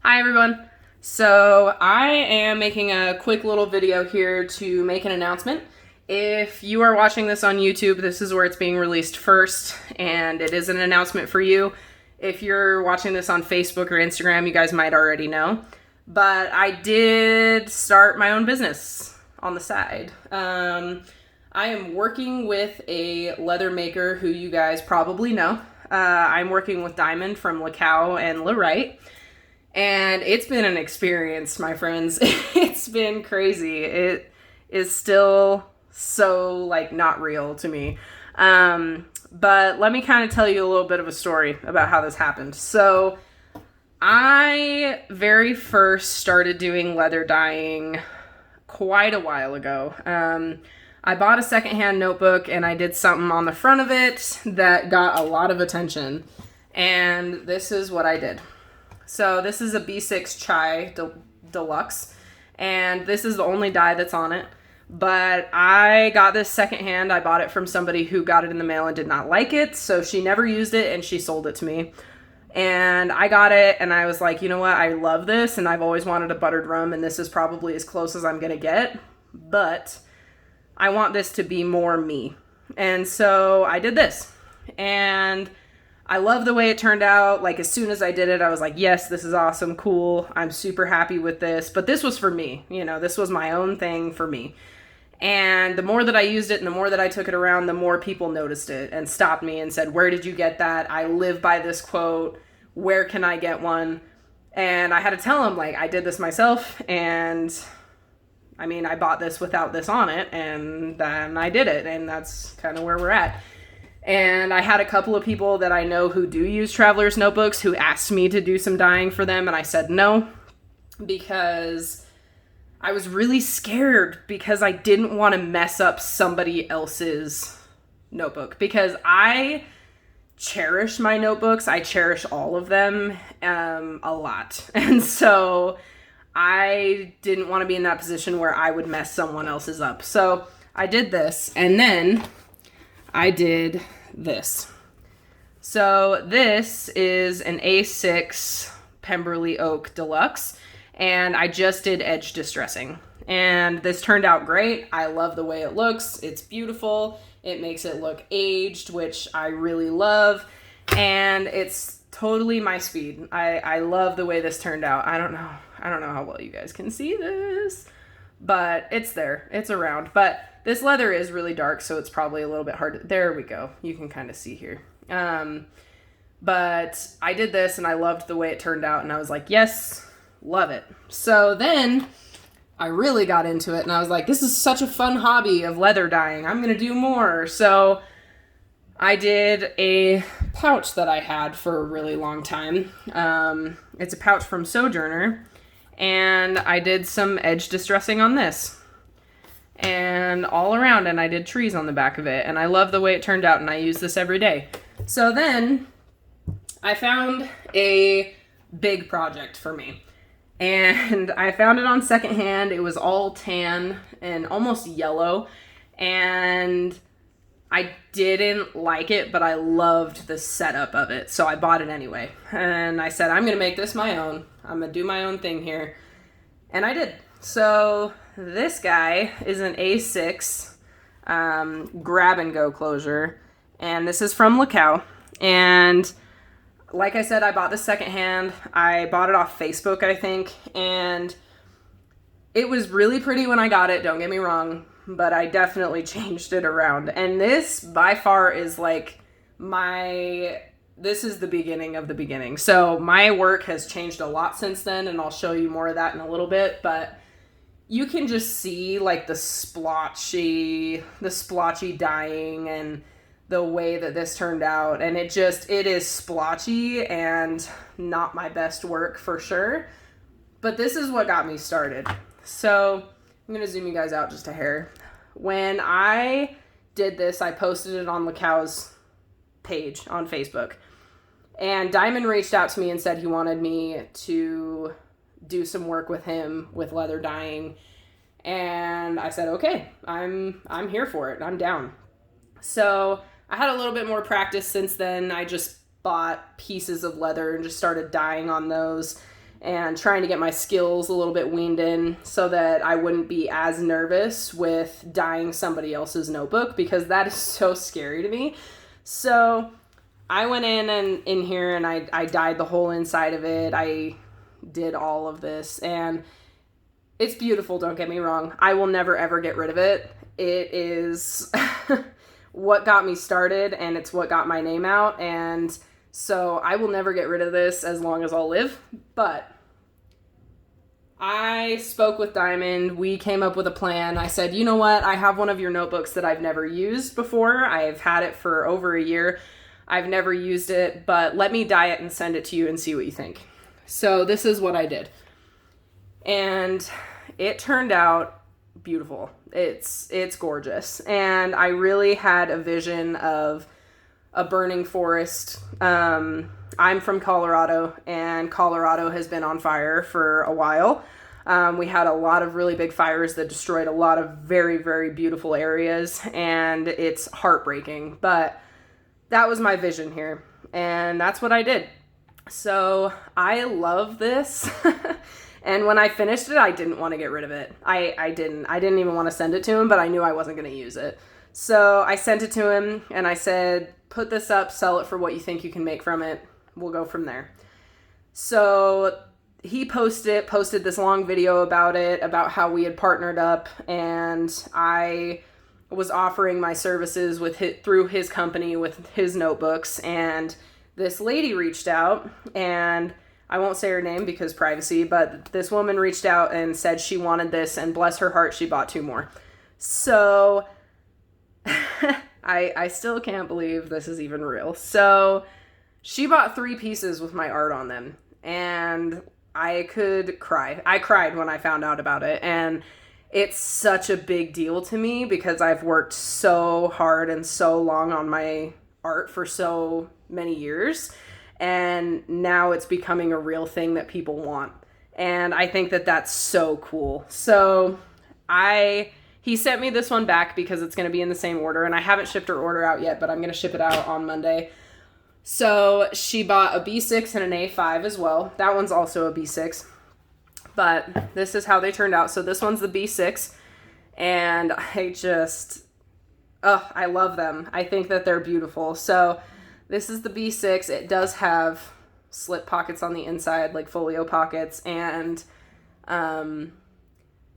Hi everyone. So I am making a quick little video here to make an announcement. If you are watching this on YouTube, this is where it's being released first, and it is an announcement for you. If you're watching this on Facebook or Instagram, you guys might already know. But I did start my own business on the side. I am working with a leather maker who you guys probably know. I'm working with Diamond from LeCow and LeRite. And it's been an experience, my friends. It's been crazy. It is still so, not real to me. But let me kind of tell you a little bit of a story about how this happened. So, I very first started doing leather dyeing quite a while ago. I bought a secondhand notebook and I did something on the front of it that got a lot of attention. And this is what I did. So this is a B6 Chai Deluxe, and this is the only dye that's on it. But I got this secondhand. I bought it from somebody who got it in the mail and did not like it, so she never used it, and she sold it to me. And I got it, and I was like, you know what? I love this, and I've always wanted a buttered rum, and this is probably as close as I'm going to get. But I want this to be more me. And so I did this. And I love the way it turned out. Like, as soon as I did it, I was like, yes, this is awesome, cool. I'm super happy with this. But this was for me. This was my own thing for me. And the more that I used it and the more that I took it around, the more people noticed it and stopped me and said, where did you get that? I live by this quote. Where can I get one? And I had to tell them, I did this myself. And I bought this without this on it. And then I did it. And that's kind of where we're at. And I had a couple of people that I know who do use Traveler's notebooks who asked me to do some dyeing for them, and I said no because I was really scared because I didn't want to mess up somebody else's notebook because I cherish my notebooks. I cherish all of them a lot. And so I didn't want to be in that position where I would mess someone else's up. So I did this, and then I did this. So this is an A6 Pemberley Oak Deluxe, and I just did edge distressing. And this turned out great. I love the way it looks. It's beautiful. It makes it look aged, which I really love. And it's totally my speed. I love the way this turned out. I don't know how well you guys can see this, but it's there. It's around. But this leather is really dark, so it's probably a little bit hard. There we go. You can kind of see here. But I did this, and I loved the way it turned out, and I was like, yes, love it. So then I really got into it, and I was like, this is such a fun hobby of leather dyeing. I'm going to do more. So I did a pouch that I had for a really long time. It's a pouch from Sojourner, and I did some edge distressing on this. And all around, and I did trees on the back of it, and I love the way it turned out, and I use this every day. So then I found a big project for me, and I found it on secondhand. It was all tan and almost yellow, and I didn't like it, but I loved the setup of it, so I bought it anyway. And I said, I'm gonna make this my own. I'm gonna do my own thing here, and I did. So this guy is an A6 grab-and-go closure, and this is from LeCow. And like I said, I bought this secondhand. I bought it off Facebook, I think, and it was really pretty when I got it, don't get me wrong, but I definitely changed it around. And this, by far, is this is the beginning of the beginning. So my work has changed a lot since then, and I'll show you more of that in a little bit, but you can just see the splotchy dyeing and the way that this turned out. And it is splotchy and not my best work for sure. But this is what got me started. So I'm going to zoom you guys out just a hair. When I did this, I posted it on LeCow's page on Facebook. And Diamond reached out to me and said he wanted me to do some work with him with leather dyeing, and I said, okay, I'm here for it. I'm down. So I had a little bit more practice since then. I just bought pieces of leather and just started dyeing on those. and trying to get my skills a little bit weaned in so that I wouldn't be as nervous with dyeing somebody else's notebook, because that is so scary to me. So I went in here and I dyed the whole inside of it. I did all of this, and it's beautiful, don't get me wrong. I will never ever get rid of it. It is what got me started, and it's what got my name out, and so I will never get rid of this as long as I'll live. But I spoke with Diamond. We came up with a plan. I said, you know what? I have one of your notebooks that I've never used before. I've had it for over a year. I've never used it, but let me dye it and send it to you and see what you think. So this is what I did. And it turned out beautiful. It's gorgeous. And I really had a vision of a burning forest. I'm from Colorado, and Colorado has been on fire for a while. We had a lot of really big fires that destroyed a lot of very, very beautiful areas, and it's heartbreaking. But that was my vision here, and that's what I did. So I love this. And when I finished it, I didn't want to get rid of it. I didn't even want to send it to him, but I knew I wasn't going to use it. So I sent it to him, and I said, put this up, sell it for what you think you can make from it. We'll go from there. So he posted this long video about it, about how we had partnered up, and I was offering my services through his company with his notebooks. And this lady reached out, and I won't say her name because privacy, but this woman reached out and said she wanted this, and bless her heart, she bought 2 more. So I still can't believe this is even real. So she bought 3 pieces with my art on them, and I could cry. I cried when I found out about it, and it's such a big deal to me because I've worked so hard and so long on my art for so many years, and now it's becoming a real thing that people want. And I think that that's so cool. So he sent me this one back because it's going to be in the same order, and I haven't shipped her order out yet, but I'm going to ship it out on Monday. So she bought a B6 and an A5 as well. That one's also a B6, but this is how they turned out. So this one's the B6, and I love them. I think that they're beautiful. So this is the B6. It does have slip pockets on the inside, like folio pockets, and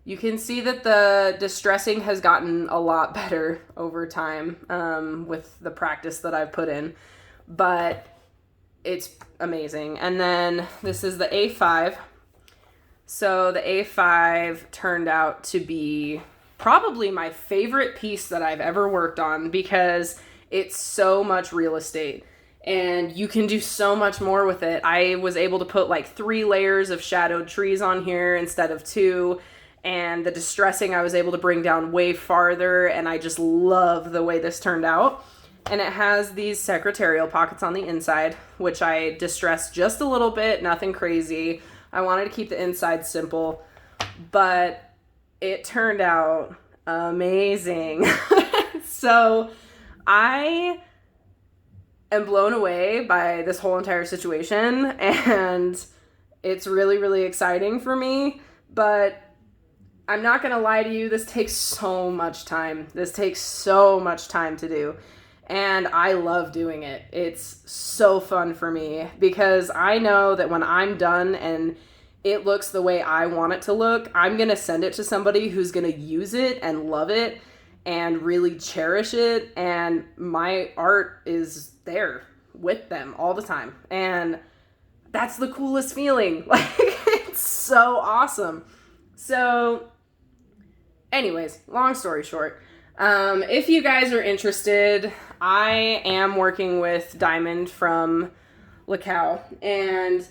you can see that the distressing has gotten a lot better over time with the practice that I've put in, but it's amazing. And then this is the A5. So the A5 turned out to be probably my favorite piece that I've ever worked on because it's so much real estate and you can do so much more with it. I was able to put like 3 layers of shadowed trees on here instead of 2. And the distressing I was able to bring down way farther, and I just love the way this turned out. And it has these secretarial pockets on the inside, which I distressed just a little bit, nothing crazy. I wanted to keep the inside simple, but it turned out amazing. So I am blown away by this whole entire situation, and it's really, really exciting for me, but I'm not going to lie to you, this takes so much time. This takes so much time to do. And I love doing it. It's so fun for me because I know that when I'm done and it looks the way I want it to look, I'm going to send it to somebody who's going to use it and love it and really cherish it. And my art is there with them all the time. And that's the coolest feeling. Like, it's so awesome. So anyways, long story short, if you guys are interested, I am working with Diamond from LeCow, and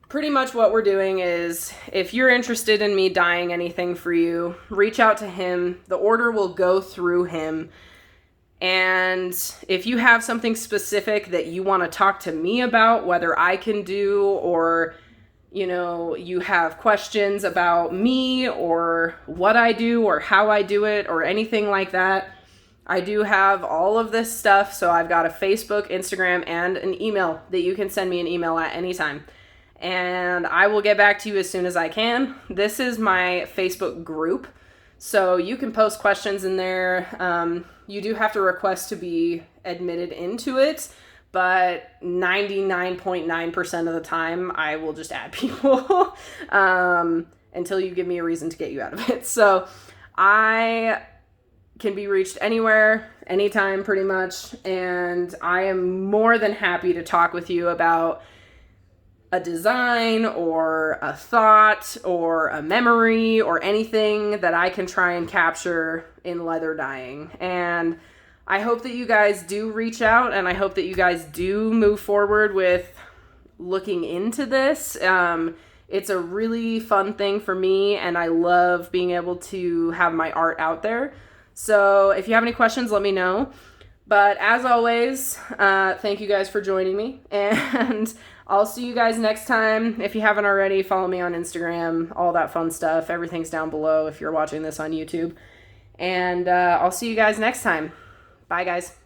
pretty much what we're doing is if you're interested in me dyeing anything for you, reach out to him. The order will go through him. And if you have something specific that you want to talk to me about, whether I can do or you have questions about me or what I do or how I do it or anything like that, I do have all of this stuff. So I've got a Facebook, Instagram, and an email that you can send me an email at any time. and I will get back to you as soon as I can. This is my Facebook group, so you can post questions in there. You do have to request to be admitted into it, but 99.9% of the time I will just add people until you give me a reason to get you out of it. So I can be reached anywhere, anytime pretty much, and I am more than happy to talk with you about a design or a thought or a memory or anything that I can try and capture in leather dyeing. And I hope that you guys do reach out, and I hope that you guys do move forward with looking into this. It's a really fun thing for me, and I love being able to have my art out there. So if you have any questions, let me know. But as always, thank you guys for joining me, and I'll see you guys next time. If you haven't already, follow me on Instagram, all that fun stuff. Everything's down below if you're watching this on YouTube. And I'll see you guys next time. Bye, guys.